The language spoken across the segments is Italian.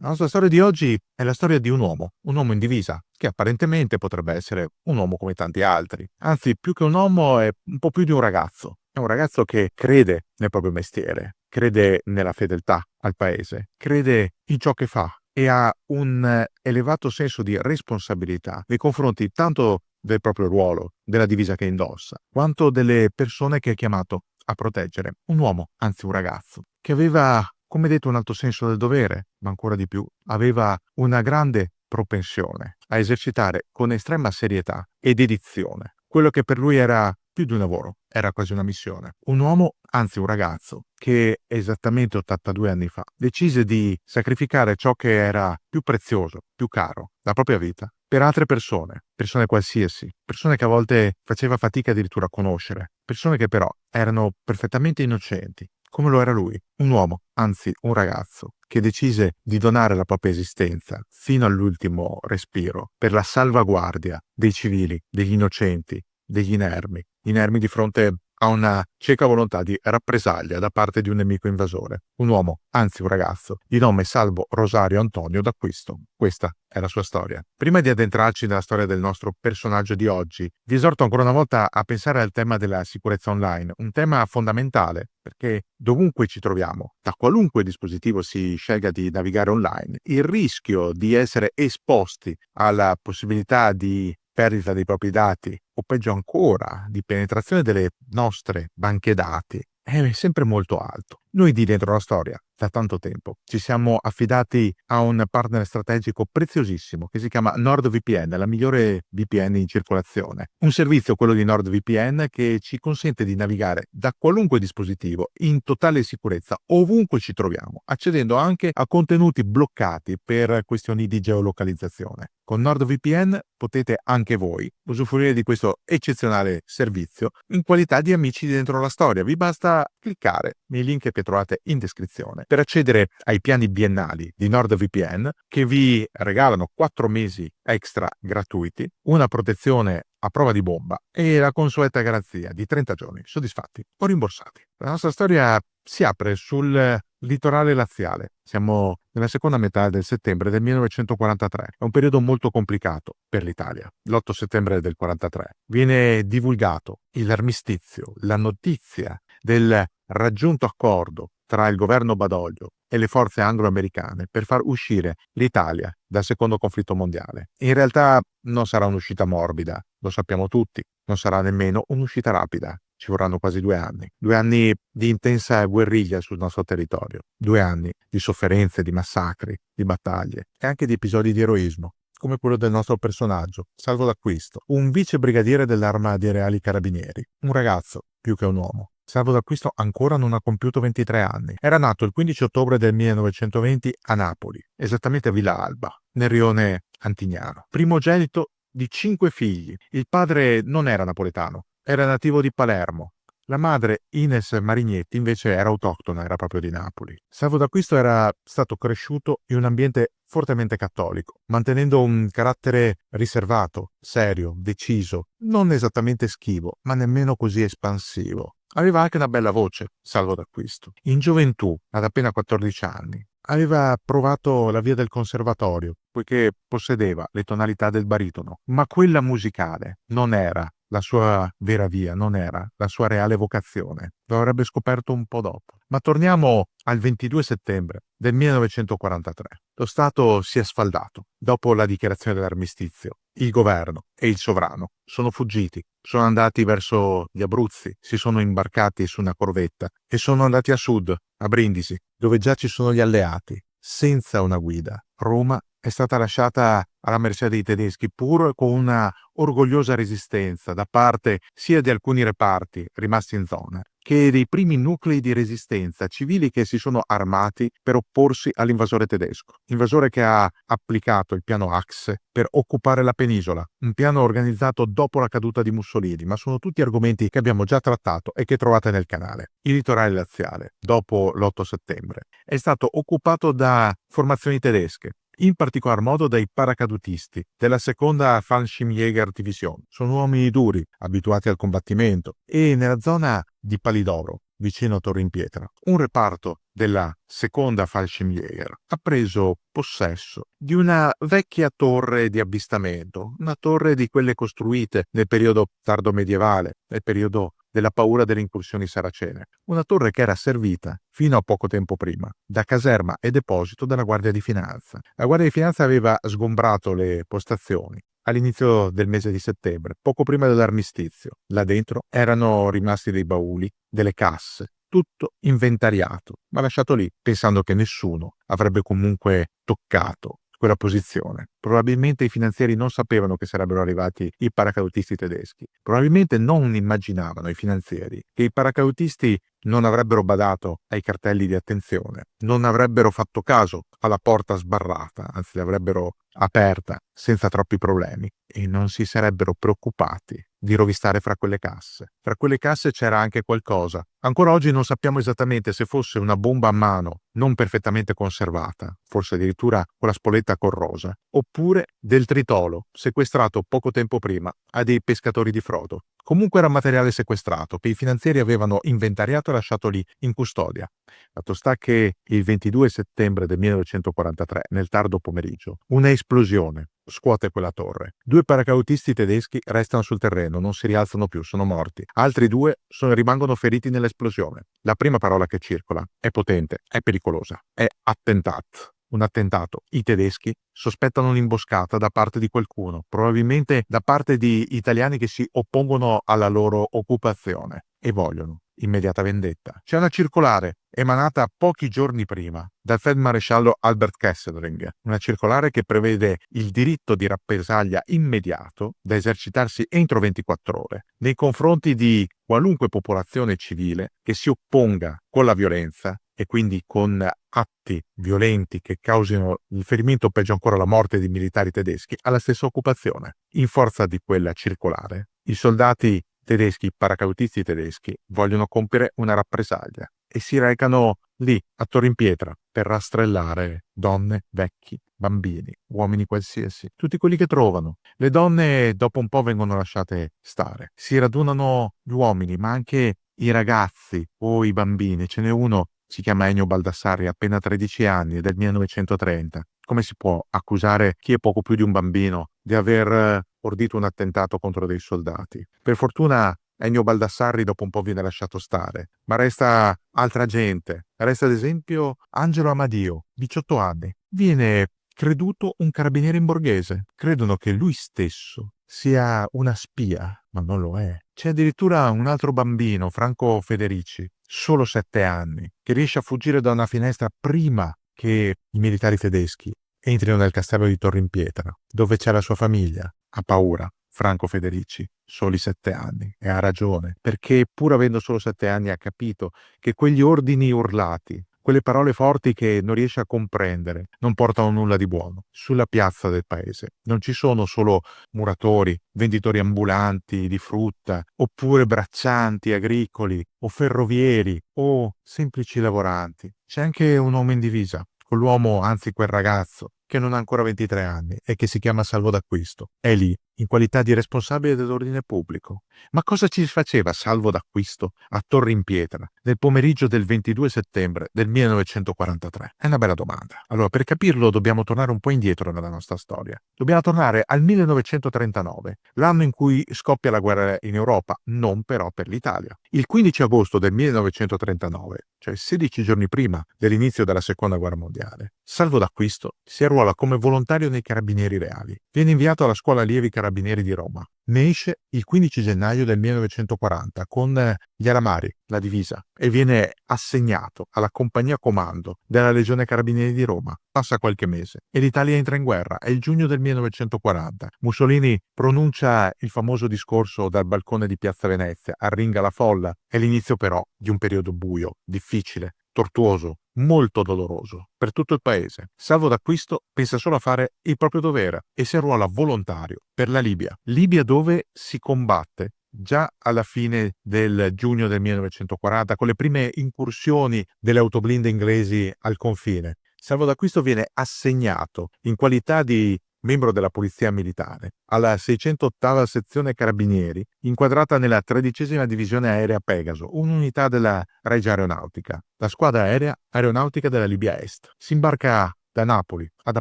La nostra storia di oggi è la storia di un uomo in divisa, che apparentemente potrebbe essere un uomo come tanti altri. Anzi, più che un uomo è un po' più di un ragazzo. È un ragazzo che crede nel proprio mestiere, crede nella fedeltà al paese, crede in ciò che fa e ha un elevato senso di responsabilità nei confronti tanto del proprio ruolo, della divisa che indossa, quanto delle persone che è chiamato a proteggere. Un uomo, anzi un ragazzo, che aveva, come detto, un alto senso del dovere, ma ancora di più, aveva una grande propensione a esercitare con estrema serietà e dedizione quello che per lui era più di un lavoro, era quasi una missione. Un uomo, anzi un ragazzo, che esattamente 82 anni fa decise di sacrificare ciò che era più prezioso, più caro, la propria vita, per altre persone qualsiasi, persone che a volte faceva fatica addirittura a conoscere, persone che però erano perfettamente innocenti, come lo era lui, un uomo, anzi un ragazzo, che decise di donare la propria esistenza fino all'ultimo respiro per la salvaguardia dei civili, degli innocenti, degli inermi di fronte a una cieca volontà di rappresaglia da parte di un nemico invasore. Un uomo, anzi un ragazzo, di nome Salvo Rosario Antonio d'Acquisto. Questa è la sua storia. Prima di addentrarci nella storia del nostro personaggio di oggi, vi esorto ancora una volta a pensare al tema della sicurezza online, un tema fondamentale perché dovunque ci troviamo, da qualunque dispositivo si scelga di navigare online, il rischio di essere esposti alla possibilità di perdita dei propri dati o peggio ancora di penetrazione delle nostre banche dati è sempre molto alto. Noi di Dentro la Storia, da tanto tempo, ci siamo affidati a un partner strategico preziosissimo che si chiama NordVPN, la migliore VPN in circolazione. Un servizio, quello di NordVPN, che ci consente di navigare da qualunque dispositivo in totale sicurezza ovunque ci troviamo, accedendo anche a contenuti bloccati per questioni di geolocalizzazione. Con NordVPN potete anche voi usufruire di questo eccezionale servizio in qualità di amici di Dentro la Storia. Vi basta cliccare nei link che trovate in descrizione per accedere ai piani biennali di NordVPN che vi regalano 4 mesi extra gratuiti, una protezione a prova di bomba e la consueta garanzia di 30 giorni soddisfatti o rimborsati. La nostra storia si apre sul litorale laziale. Siamo nella seconda metà del settembre del 1943. È un periodo molto complicato per l'Italia. L'8 settembre del 43 viene divulgato l'armistizio, la notizia del raggiunto accordo tra il governo Badoglio e le forze anglo-americane per far uscire l'Italia dal secondo conflitto mondiale. In realtà non sarà un'uscita morbida, lo sappiamo tutti, non sarà nemmeno un'uscita rapida. Ci vorranno quasi 2 anni. 2 anni di intensa guerriglia sul nostro territorio. 2 anni di sofferenze, di massacri, di battaglie e anche di episodi di eroismo, come quello del nostro personaggio, Salvo d'Acquisto, un vice brigadiere dell'Arma dei Reali Carabinieri, un ragazzo più che un uomo. Salvo d'Acquisto ancora non ha compiuto 23 anni. Era nato il 15 ottobre del 1920 a Napoli, esattamente a Villa Alba, nel rione Antignano. Primogenito di 5 figli. Il padre non era napoletano, era nativo di Palermo. La madre, Ines Marignetti, invece era autoctona, era proprio di Napoli. Salvo d'Acquisto era stato cresciuto in un ambiente fortemente cattolico, mantenendo un carattere riservato, serio, deciso, non esattamente schivo, ma nemmeno così espansivo. Aveva anche una bella voce, Salvo d'Acquisto. In gioventù, ad appena 14 anni, aveva provato la via del conservatorio, poiché possedeva le tonalità del baritono, ma quella musicale non era la sua vera via, non era la sua reale vocazione. Lo avrebbe scoperto un po' dopo. Ma torniamo al 22 settembre del 1943. Lo Stato si è sfaldato. Dopo la dichiarazione dell'armistizio, il governo e il sovrano sono fuggiti, sono andati verso gli Abruzzi, si sono imbarcati su una corvetta e sono andati a sud, a Brindisi, dove già ci sono gli alleati, senza una guida. Roma è stata lasciata alla mercé dei tedeschi, pur con una orgogliosa resistenza da parte sia di alcuni reparti rimasti in zona, che dei primi nuclei di resistenza civili che si sono armati per opporsi all'invasore tedesco. Invasore che ha applicato il piano Axe per occupare la penisola, un piano organizzato dopo la caduta di Mussolini, ma sono tutti argomenti che abbiamo già trattato e che trovate nel canale. Il litorale laziale, dopo l'8 settembre, è stato occupato da formazioni tedesche, in particolar modo dai paracadutisti della seconda Fallschirmjäger Division. Sono uomini duri, abituati al combattimento, e nella zona di Palidoro, vicino a Torre in Pietra, un reparto della seconda Fallschirmjäger ha preso possesso di una vecchia torre di avvistamento, una torre di quelle costruite nel periodo tardo medievale, nel periodo della paura delle incursioni saracene. Una torre che era servita fino a poco tempo prima da caserma e deposito della Guardia di Finanza. La Guardia di Finanza aveva sgombrato le postazioni all'inizio del mese di settembre, poco prima dell'armistizio. Là dentro erano rimasti dei bauli, delle casse, tutto inventariato, ma lasciato lì, pensando che nessuno avrebbe comunque toccato quella posizione. Probabilmente i finanzieri non sapevano che sarebbero arrivati i paracadutisti tedeschi. Probabilmente non immaginavano i finanzieri che i paracadutisti non avrebbero badato ai cartelli di attenzione, non avrebbero fatto caso alla porta sbarrata, anzi l'avrebbero aperta senza troppi problemi e non si sarebbero preoccupati di rovistare fra quelle casse. Fra quelle casse c'era anche qualcosa. Ancora oggi non sappiamo esattamente se fosse una bomba a mano non perfettamente conservata, forse addirittura con la spoletta corrosa, oppure del tritolo sequestrato poco tempo prima a dei pescatori di frodo. Comunque era materiale sequestrato che i finanzieri avevano inventariato e lasciato lì in custodia. Fatto sta che il 22 settembre del 1943, nel tardo pomeriggio, una esplosione scuote quella torre. 2 paracautisti tedeschi restano sul terreno, non si rialzano più, sono morti. Altri 2 rimangono feriti nell'esplosione. La prima parola che circola è potente, è pericolosa, è attentat. Un attentato. I tedeschi sospettano un'imboscata da parte di qualcuno, probabilmente da parte di italiani che si oppongono alla loro occupazione e vogliono immediata vendetta. C'è una circolare emanata pochi giorni prima dal feldmaresciallo Albert Kesselring, una circolare che prevede il diritto di rappresaglia immediato da esercitarsi entro 24 ore nei confronti di qualunque popolazione civile che si opponga con la violenza e quindi con atti violenti che causino il ferimento o peggio ancora la morte di militari tedeschi alla stessa occupazione. In forza di quella circolare, i soldati tedeschi, i paracautisti tedeschi, vogliono compiere una rappresaglia e si recano lì, a Torre in Pietra, per rastrellare donne, vecchi, bambini, uomini qualsiasi, tutti quelli che trovano. Le donne dopo un po' vengono lasciate stare. Si radunano gli uomini, ma anche i ragazzi o i bambini. Ce n'è uno, si chiama Ennio Baldassarri, appena 13 anni, è del 1930. Come si può accusare chi è poco più di un bambino di aver ordito un attentato contro dei soldati? Per fortuna Ennio Baldassarri dopo un po' viene lasciato stare, ma resta altra gente. Resta ad esempio Angelo Amadio, 18 anni. Viene creduto un carabiniere in borghese. Credono che lui stesso sia una spia, ma non lo è. C'è addirittura un altro bambino, Franco Federici, solo 7 anni, che riesce a fuggire da una finestra prima che i militari tedeschi entrino nel castello di Torre in Pietra, dove c'è la sua famiglia. Ha paura. Franco Federici, soli 7 anni, e ha ragione, perché pur avendo solo 7 anni ha capito che quegli ordini urlati, quelle parole forti che non riesce a comprendere, non portano nulla di buono. Sulla piazza del paese non ci sono solo muratori, venditori ambulanti di frutta, oppure braccianti agricoli, o ferrovieri, o semplici lavoranti. C'è anche un uomo in divisa, quell'uomo, anzi quel ragazzo, che non ha ancora 23 anni e che si chiama Salvo d'Acquisto. È lì, in qualità di responsabile dell'ordine pubblico. Ma cosa ci faceva Salvo d'Acquisto a Torre in Pietra nel pomeriggio del 22 settembre del 1943? È una bella domanda. Allora, per capirlo dobbiamo tornare un po' indietro nella nostra storia. Dobbiamo tornare al 1939, l'anno in cui scoppia la guerra in Europa, non però per l'Italia. Il 15 agosto del 1939, cioè 16 giorni prima dell'inizio della Seconda Guerra Mondiale, Salvo d'Acquisto si arruola come volontario nei Carabinieri Reali. Viene inviato alla Scuola Allievi Carabinieri di Roma. Ne esce il 15 gennaio del 1940 con gli Alamari, la divisa, e viene assegnato alla compagnia comando della Legione Carabinieri di Roma. Passa qualche mese e l'Italia entra in guerra. È il giugno del 1940. Mussolini pronuncia il famoso discorso dal balcone di Piazza Venezia, arringa la folla. È l'inizio però di un periodo buio, difficile, tortuoso, molto doloroso per tutto il paese. Salvo d'Acquisto pensa solo a fare il proprio dovere e si arruola volontario per la Libia. Libia dove si combatte già alla fine del giugno del 1940 con le prime incursioni delle autoblinde inglesi al confine. Salvo d'Acquisto viene assegnato in qualità di membro della polizia militare, alla 608ª sezione carabinieri, inquadrata nella 13ª divisione aerea Pegaso, un'unità della Regia Aeronautica, la squadra aeronautica della Libia Est. Si imbarca da Napoli, ha da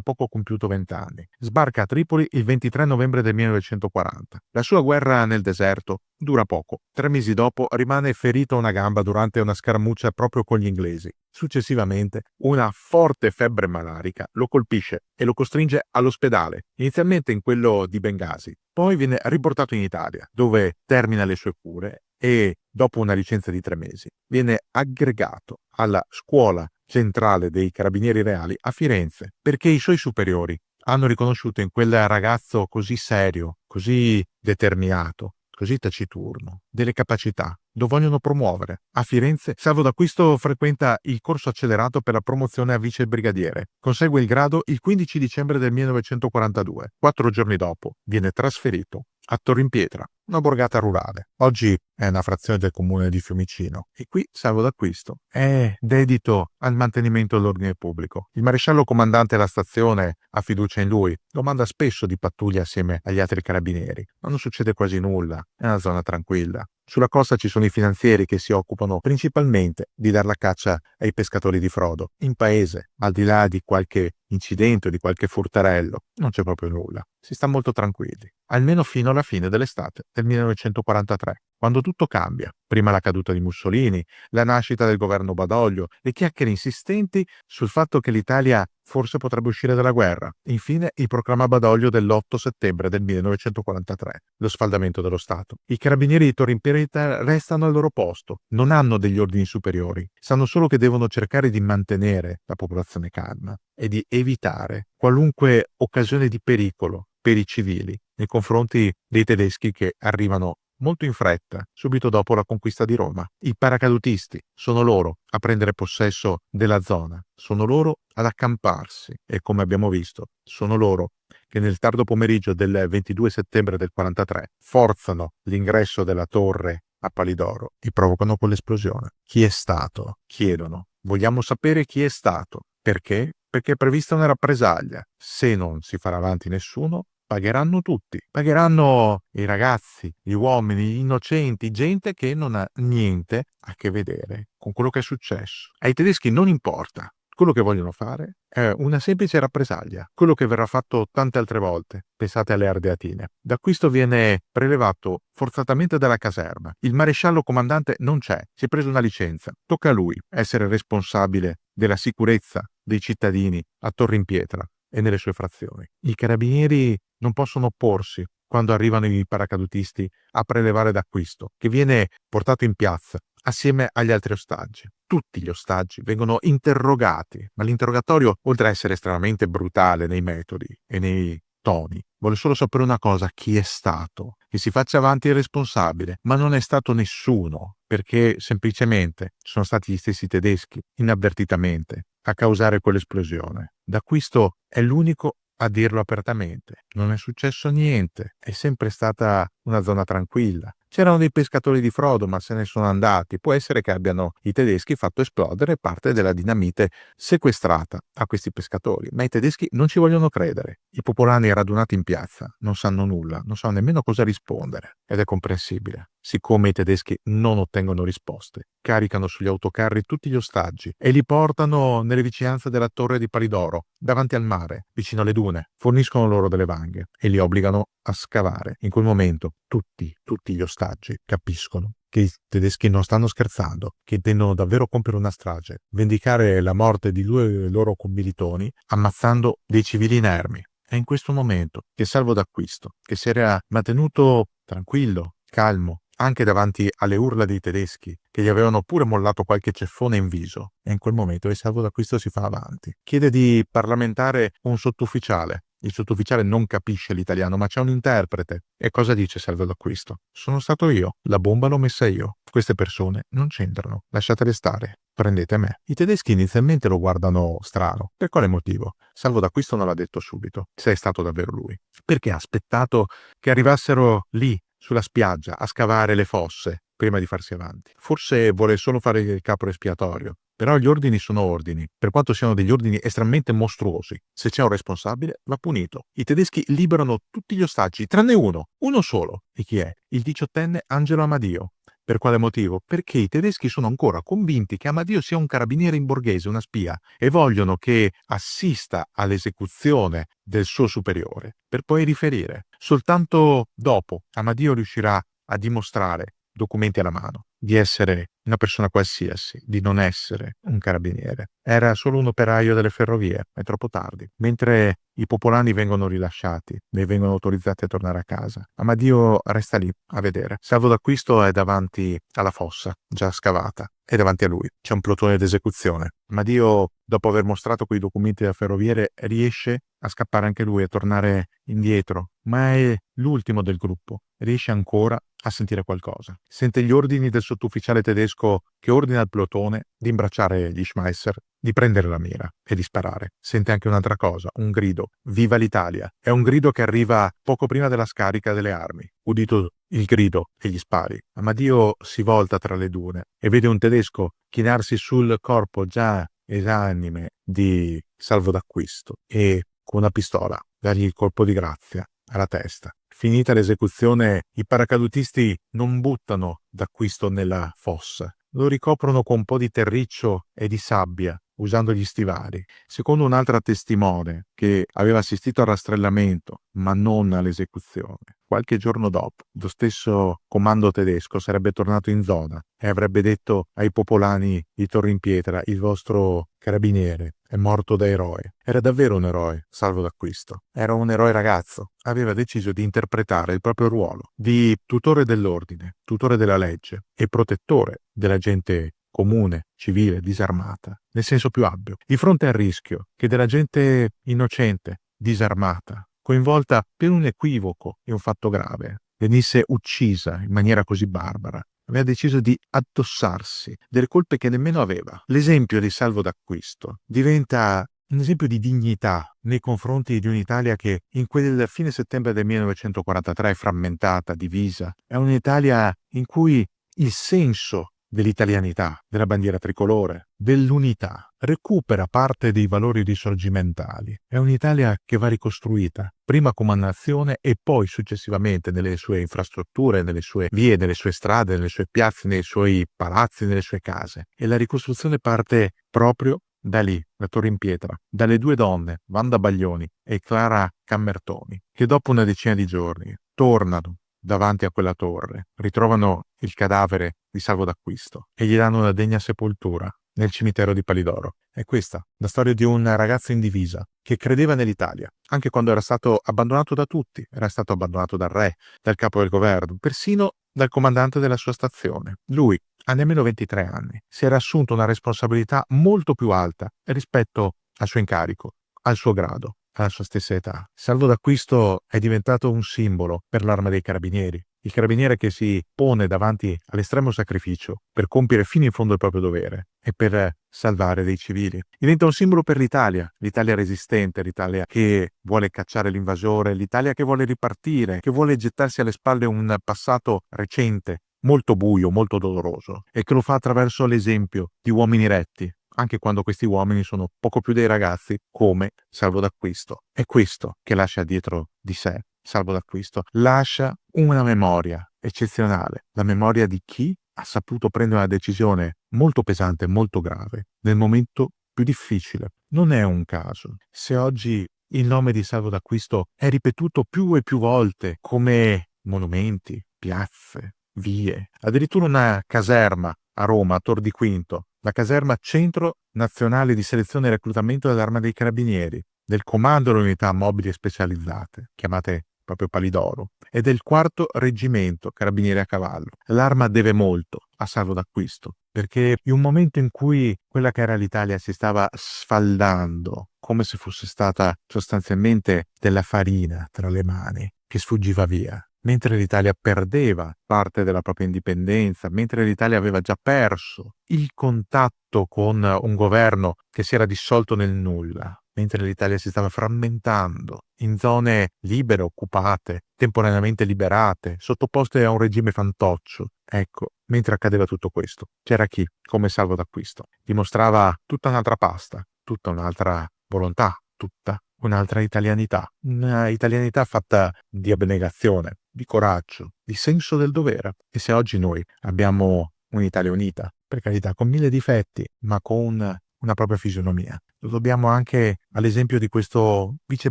poco compiuto 20 anni. Sbarca a Tripoli il 23 novembre del 1940. La sua guerra nel deserto dura poco. 3 mesi dopo rimane ferito a una gamba durante una scaramuccia proprio con gli inglesi. Successivamente, una forte febbre malarica lo colpisce e lo costringe all'ospedale, inizialmente in quello di Bengasi. Poi viene riportato in Italia, dove termina le sue cure e, dopo una licenza di 3 mesi, viene aggregato alla scuola centrale dei Carabinieri Reali a Firenze, perché i suoi superiori hanno riconosciuto in quel ragazzo così serio, così determinato, così taciturno, delle capacità. Lo vogliono promuovere. A Firenze, Salvo D'Acquisto frequenta il corso accelerato per la promozione a vice brigadiere. Consegue il grado il 15 dicembre del 1942. 4 giorni dopo viene trasferito a Torrimpietra, una borgata rurale. Oggi è una frazione del comune di Fiumicino e qui Salvo D'Acquisto è dedito al mantenimento dell'ordine pubblico. Il maresciallo comandante della stazione ha fiducia in lui, lo manda spesso di pattuglia assieme agli altri carabinieri, ma non succede quasi nulla, è una zona tranquilla. Sulla costa ci sono i finanzieri che si occupano principalmente di dar la caccia ai pescatori di frodo. In paese, al di là di qualche incidente o di qualche furtarello, non c'è proprio nulla. Si sta molto tranquilli, almeno fino alla fine dell'estate del 1943, quando tutto cambia. Prima la caduta di Mussolini, la nascita del governo Badoglio, le chiacchiere insistenti sul fatto che l'Italia forse potrebbe uscire dalla guerra. Infine il proclama Badoglio dell'8 settembre del 1943, lo sfaldamento dello Stato. I carabinieri di Torrimpietra restano al loro posto, non hanno degli ordini superiori, sanno solo che devono cercare di mantenere la popolazione calma e di evitare qualunque occasione di pericolo per i civili nei confronti dei tedeschi che arrivano molto in fretta, subito dopo la conquista di Roma. I paracadutisti sono loro a prendere possesso della zona, sono loro ad accamparsi e, come abbiamo visto, sono loro che nel tardo pomeriggio del 22 settembre del 43 forzano l'ingresso della torre a Palidoro e provocano quell'esplosione. Chi è stato? Chiedono. Vogliamo sapere chi è stato. Perché? Perché è prevista una rappresaglia. Se non si farà avanti nessuno, pagheranno tutti. Pagheranno i ragazzi, gli uomini, gli innocenti, gente che non ha niente a che vedere con quello che è successo. Ai tedeschi non importa. Quello che vogliono fare è una semplice rappresaglia, quello che verrà fatto tante altre volte. Pensate alle Ardeatine. D'Acquisto viene prelevato forzatamente dalla caserma. Il maresciallo comandante non c'è, si è preso una licenza. Tocca a lui essere responsabile della sicurezza dei cittadini a Torrimpietra e nelle sue frazioni. I carabinieri non possono opporsi quando arrivano i paracadutisti a prelevare D'Acquisto, che viene portato in piazza assieme agli altri ostaggi. Tutti gli ostaggi vengono interrogati, ma l'interrogatorio, oltre a essere estremamente brutale nei metodi e nei toni, vuole solo sapere una cosa: chi è stato, che si faccia avanti il responsabile, ma non è stato nessuno, perché semplicemente sono stati gli stessi tedeschi, inavvertitamente, a causare quell'esplosione. D'Acquisto è l'unico a dirlo apertamente. Non è successo niente, è sempre stata una zona tranquilla. C'erano dei pescatori di frodo, ma se ne sono andati. Può essere che abbiano i tedeschi fatto esplodere parte della dinamite sequestrata a questi pescatori, ma i tedeschi non ci vogliono credere. I popolani radunati in piazza non sanno nulla, non sanno nemmeno cosa rispondere, ed è comprensibile. Siccome i tedeschi non ottengono risposte, caricano sugli autocarri tutti gli ostaggi e li portano nelle vicinanze della torre di Palidoro, davanti al mare, vicino alle dune. Forniscono loro delle vanghe e li obbligano a scavare. In quel momento tutti gli ostaggi capiscono che i tedeschi non stanno scherzando, che intendono davvero compiere una strage, vendicare la morte di 2 loro commilitoni ammazzando dei civili inermi. È in questo momento che Salvo D'Acquisto, che si era mantenuto tranquillo, calmo, anche davanti alle urla dei tedeschi, che gli avevano pure mollato qualche ceffone in viso, è in quel momento che Salvo D'Acquisto si fa avanti. Chiede di parlamentare un sottufficiale. Il sottufficiale non capisce l'italiano, ma c'è un interprete. E cosa dice Salvo D'Acquisto? Sono stato io, la bomba l'ho messa io. Queste persone non c'entrano, lasciatele stare, prendete me. I tedeschi inizialmente lo guardano strano. Per quale motivo? Salvo D'Acquisto non l'ha detto subito, se è stato davvero lui. Perché ha aspettato che arrivassero lì, sulla spiaggia, a scavare le fosse, prima di farsi avanti. Forse vuole solo fare il capro espiatorio, Però gli ordini sono ordini, per quanto siano degli ordini estremamente mostruosi. Se c'è un responsabile, va punito. I tedeschi liberano tutti gli ostaggi, tranne uno solo. E chi è? Il 18enne Angelo Amadio. Per quale motivo? Perché i tedeschi sono ancora convinti che Amadio sia un carabiniere in borghese, una spia, e vogliono che assista all'esecuzione del suo superiore, per poi riferire. Soltanto dopo Amadio riuscirà a dimostrare, documenti alla mano, di essere una persona qualsiasi, di non essere un carabiniere. Era solo un operaio delle ferrovie, è troppo tardi. Mentre i popolani vengono rilasciati, ne vengono autorizzati a tornare a casa. Amadio resta lì a vedere. Salvo d'acquisto è davanti alla fossa, già scavata, e davanti a lui c'è un plotone d'esecuzione. Amadio, dopo aver mostrato quei documenti da ferroviere, riesce a scappare anche lui, a tornare indietro, ma è l'ultimo del gruppo. Riesce ancora a sentire qualcosa. Sente gli ordini del sottufficiale tedesco che ordina al plotone di imbracciare gli Schmeisser, di prendere la mira e di sparare. Sente anche un'altra cosa, un grido. Viva l'Italia! È un grido che arriva poco prima della scarica delle armi. Udito il grido e gli spari, Amadio si volta tra le dune e vede un tedesco chinarsi sul corpo già esanime di Salvo d'acquisto e con una pistola dargli il colpo di grazia alla testa. Finita l'esecuzione, i paracadutisti non buttano d'acquisto nella fossa, lo ricoprono con un po' di terriccio e di sabbia, usando gli stivali. Secondo un'altra testimone che aveva assistito al rastrellamento, ma non all'esecuzione, qualche giorno dopo, lo stesso comando tedesco sarebbe tornato in zona e avrebbe detto ai popolani di Torre in Pietra: il vostro carabiniere è morto da eroe. Era davvero un eroe, Salvo d'acquisto. Era un eroe ragazzo. Aveva deciso di interpretare il proprio ruolo di tutore dell'ordine, tutore della legge e protettore della gente comune, civile, disarmata, nel senso più ampio, di fronte al rischio che della gente innocente, disarmata, coinvolta per un equivoco e un fatto grave, venisse uccisa in maniera così barbara. Aveva deciso di addossarsi delle colpe che nemmeno aveva. L'esempio di Salvo d'acquisto diventa un esempio di dignità nei confronti di un'Italia che in quel fine settembre del 1943 è frammentata, divisa. È un'Italia in cui il senso dell'italianità, della bandiera tricolore, dell'unità, recupera parte dei valori risorgimentali. È un'Italia che va ricostruita, prima come nazione e poi successivamente nelle sue infrastrutture, nelle sue vie, nelle sue strade, nelle sue piazze, nei suoi palazzi, nelle sue case. E la ricostruzione parte proprio da lì, da Torre in Pietra, dalle due donne, Wanda Baglioni e Clara Cammertoni, che dopo una decina di giorni tornano davanti a quella torre, ritrovano il cadavere di Salvo d'acquisto e gli danno una degna sepoltura nel cimitero di Palidoro. È questa la storia di un ragazzo in divisa che credeva nell'Italia, anche quando era stato abbandonato da tutti, era stato abbandonato dal re, dal capo del governo, persino dal comandante della sua stazione. Lui, a nemmeno 23 anni, si era assunto una responsabilità molto più alta rispetto al suo incarico, al suo grado, alla sua stessa età. Salvo d'acquisto è diventato un simbolo per l'Arma dei Carabinieri. Il carabiniere che si pone davanti all'estremo sacrificio per compiere fino in fondo il proprio dovere e per salvare dei civili. Diventa un simbolo per l'Italia resistente, l'Italia che vuole cacciare l'invasore, l'Italia che vuole ripartire, che vuole gettarsi alle spalle un passato recente, molto buio, molto doloroso, e che lo fa attraverso l'esempio di uomini retti, anche quando questi uomini sono poco più dei ragazzi, come Salvo d'acquisto. È questo che lascia dietro di sé Salvo d'acquisto. Lascia una memoria eccezionale, la memoria di chi ha saputo prendere una decisione molto pesante, molto grave, nel momento più difficile. Non è un caso se oggi il nome di Salvo d'acquisto è ripetuto più e più volte come monumenti, piazze, vie, addirittura una caserma a Roma, a Tor di Quinto, la caserma Centro Nazionale di Selezione e Reclutamento dell'Arma dei Carabinieri, del Comando delle Unità Mobili e Specializzate, chiamate proprio Palidoro, e del 4º Reggimento Carabinieri a Cavallo. L'Arma deve molto a Salvo d'acquisto, perché in un momento in cui quella che era l'Italia si stava sfaldando, come se fosse stata sostanzialmente della farina tra le mani, che sfuggiva via, mentre l'Italia perdeva parte della propria indipendenza, mentre l'Italia aveva già perso il contatto con un governo che si era dissolto nel nulla, mentre l'Italia si stava frammentando in zone libere, occupate, temporaneamente liberate, sottoposte a un regime fantoccio. Ecco, mentre accadeva tutto questo, c'era chi, come salvo d'acquisto, dimostrava tutta un'altra pasta, tutta un'altra volontà, tutta un'altra italianità. Una italianità fatta di abnegazione, di coraggio, di senso del dovere. E se oggi noi abbiamo un'Italia unita, per carità, con 1000 difetti, ma con una propria fisionomia, lo dobbiamo anche all'esempio di questo vice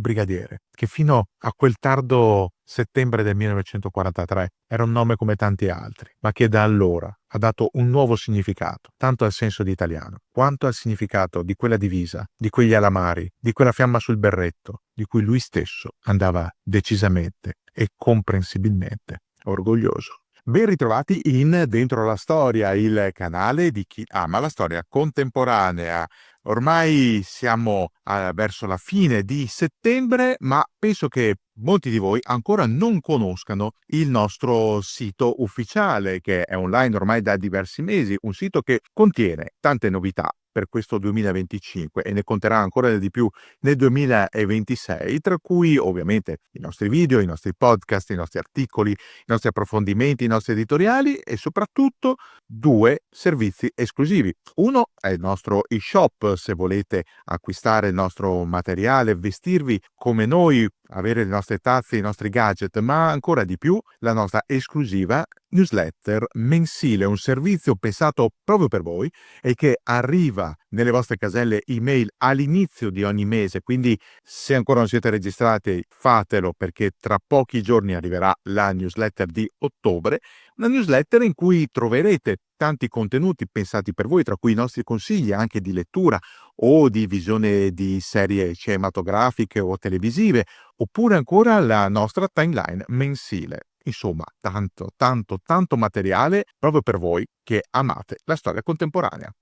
brigadiere, che fino a quel tardo settembre del 1943 era un nome come tanti altri, ma che da allora ha dato un nuovo significato, tanto al senso di italiano, quanto al significato di quella divisa, di quegli alamari, di quella fiamma sul berretto, di cui lui stesso andava decisamente e comprensibilmente orgoglioso. Ben ritrovati in Dentro la Storia, il canale di chi ama la storia contemporanea. Ormai siamo verso la fine di settembre, ma penso che molti di voi ancora non conoscano il nostro sito ufficiale, che è online ormai da diversi mesi, un sito che contiene tante novità per questo 2025 e ne conterà ancora di più nel 2026, tra cui ovviamente i nostri video, i nostri podcast, i nostri articoli, i nostri approfondimenti, i nostri editoriali e soprattutto 2 servizi esclusivi. Uno è il nostro e-shop, se volete acquistare il nostro materiale, vestirvi come noi, avere le nostre tazze, i nostri gadget, ma ancora di più la nostra esclusiva newsletter mensile, un servizio pensato proprio per voi e che arriva nelle vostre caselle email all'inizio di ogni mese, quindi se ancora non siete registrati fatelo perché tra pochi giorni arriverà la newsletter di ottobre, una newsletter in cui troverete tanti contenuti pensati per voi, tra cui i nostri consigli anche di lettura o di visione di serie cinematografiche o televisive, oppure ancora la nostra timeline mensile. Insomma, tanto, tanto, tanto materiale proprio per voi che amate la storia contemporanea.